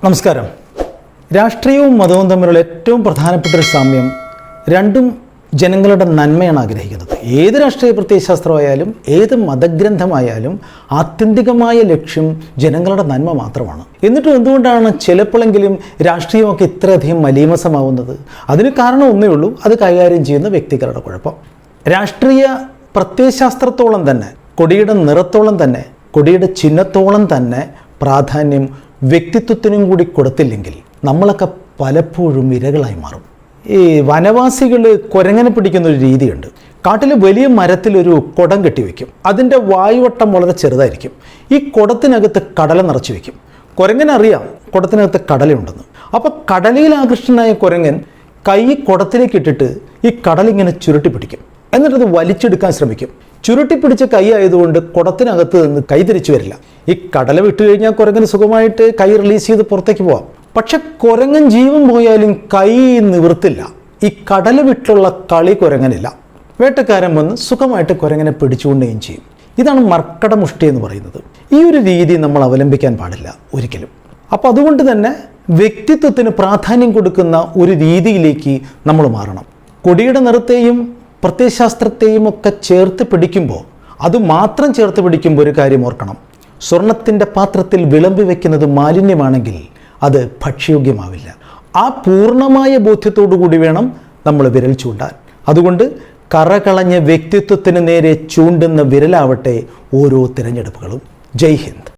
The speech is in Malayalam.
നമസ്കാരം. രാഷ്ട്രീയവും മതവും തമ്മിലുള്ള ഏറ്റവും പ്രധാനപ്പെട്ട ഒരു സാമ്യം, രണ്ടും ജനങ്ങളുടെ നന്മയാണ് ആഗ്രഹിക്കുന്നത്. ഏത് രാഷ്ട്രീയ പ്രത്യയശാസ്ത്രമായാലും ഏത് മതഗ്രന്ഥമായാലും ആത്യന്തികമായ ലക്ഷ്യം ജനങ്ങളുടെ നന്മ മാത്രമാണ്. എന്നിട്ടും എന്തുകൊണ്ടാണ് ചിലപ്പോഴെങ്കിലും രാഷ്ട്രീയമൊക്കെ ഇത്രയധികം മലീമസമാവുന്നത്? അതിന് കാരണം ഒന്നേ ഉള്ളൂ, അത് കൈകാര്യം ചെയ്യുന്ന വ്യക്തികളുടെ കുഴപ്പം. രാഷ്ട്രീയ പ്രത്യയശാസ്ത്രത്തോളം തന്നെ, കൊടിയുടെ നിറത്തോളം തന്നെ, കൊടിയുടെ ചിഹ്നത്തോളം തന്നെ പ്രാധാന്യം വ്യക്തിത്വത്തിനും കൂടി കൊടുത്തില്ലെങ്കിൽ നമ്മളൊക്കെ പലപ്പോഴും ഇരകളായി മാറും. ഈ വനവാസികൾ കുരങ്ങനെ പിടിക്കുന്ന ഒരു രീതിയുണ്ട്. കാട്ടിൽ വലിയ മരത്തിലൊരു കുടം കെട്ടിവെക്കും. അതിൻ്റെ വായുവട്ടം വളരെ ചെറുതായിരിക്കും. ഈ കുടത്തിനകത്ത് കടല നിറച്ച് വയ്ക്കും. കുരങ്ങനറിയാം കുടത്തിനകത്ത് കടലയുണ്ടെന്ന്. അപ്പോൾ കടലയിൽ ആകൃഷ്ടനായ കുരങ്ങൻ കൈ കുടത്തിലേക്ക് ഇട്ടിട്ട് ഈ കടലിങ്ങനെ ചുരുട്ടി പിടിക്കും. എന്നിട്ടത് വലിച്ചെടുക്കാൻ ശ്രമിക്കും. ചുരുട്ടിപ്പിടിച്ച കൈ ആയതുകൊണ്ട് കുടത്തിനകത്ത് നിന്ന് കൈ തിരിച്ചു വരില്ല. ഈ കടല വിട്ടു കഴിഞ്ഞാൽ കുരങ്ങന് സുഖമായിട്ട് കൈ റിലീസ് ചെയ്ത് പുറത്തേക്ക് പോവാം. പക്ഷെ കുരങ്ങൻ ജീവൻ പോയാലും കൈ നിവർത്തില്ല. ഈ കടല വിട്ടുള്ള കളി കുരങ്ങനില്ല. വേട്ടക്കാരൻ വന്ന് സുഖമായിട്ട് കുരങ്ങനെ പിടിച്ചുകൊണ്ടുകയും ചെയ്യും. ഇതാണ് മർക്കടമുഷ്ടി എന്ന് പറയുന്നത്. ഈ ഒരു രീതി നമ്മൾ അവലംബിക്കാൻ പാടില്ല ഒരിക്കലും. അപ്പോൾ അതുകൊണ്ട് തന്നെ വ്യക്തിത്വത്തിന് പ്രാധാന്യം കൊടുക്കുന്ന ഒരു രീതിയിലേക്ക് നമ്മൾ മാറണം. കൊടിയുടെ നിറത്തെയും പ്രത്യയശാസ്ത്രത്തെയും ഒക്കെ ചേർത്ത് പിടിക്കുമ്പോൾ, അതുമാത്രം ചേർത്ത് പിടിക്കുമ്പോൾ ഒരു കാര്യം ഓർക്കണം. സ്വർണത്തിൻ്റെ പാത്രത്തിൽ വിളമ്പി വയ്ക്കുന്നത് മാലിന്യമാണെങ്കിൽ അത് ഭക്ഷ്യയോഗ്യമാവില്ല. ആ പൂർണ്ണമായ ബോധ്യത്തോടു കൂടി വേണം നമ്മൾ വിരൽ ചൂണ്ടാൻ. അതുകൊണ്ട് കറകളഞ്ഞ വ്യക്തിത്വത്തിന് നേരെ ചൂണ്ടുന്ന വിരലാവട്ടെ ഓരോ തിരഞ്ഞെടുപ്പുകളും. ജയ് ഹിന്ദ്.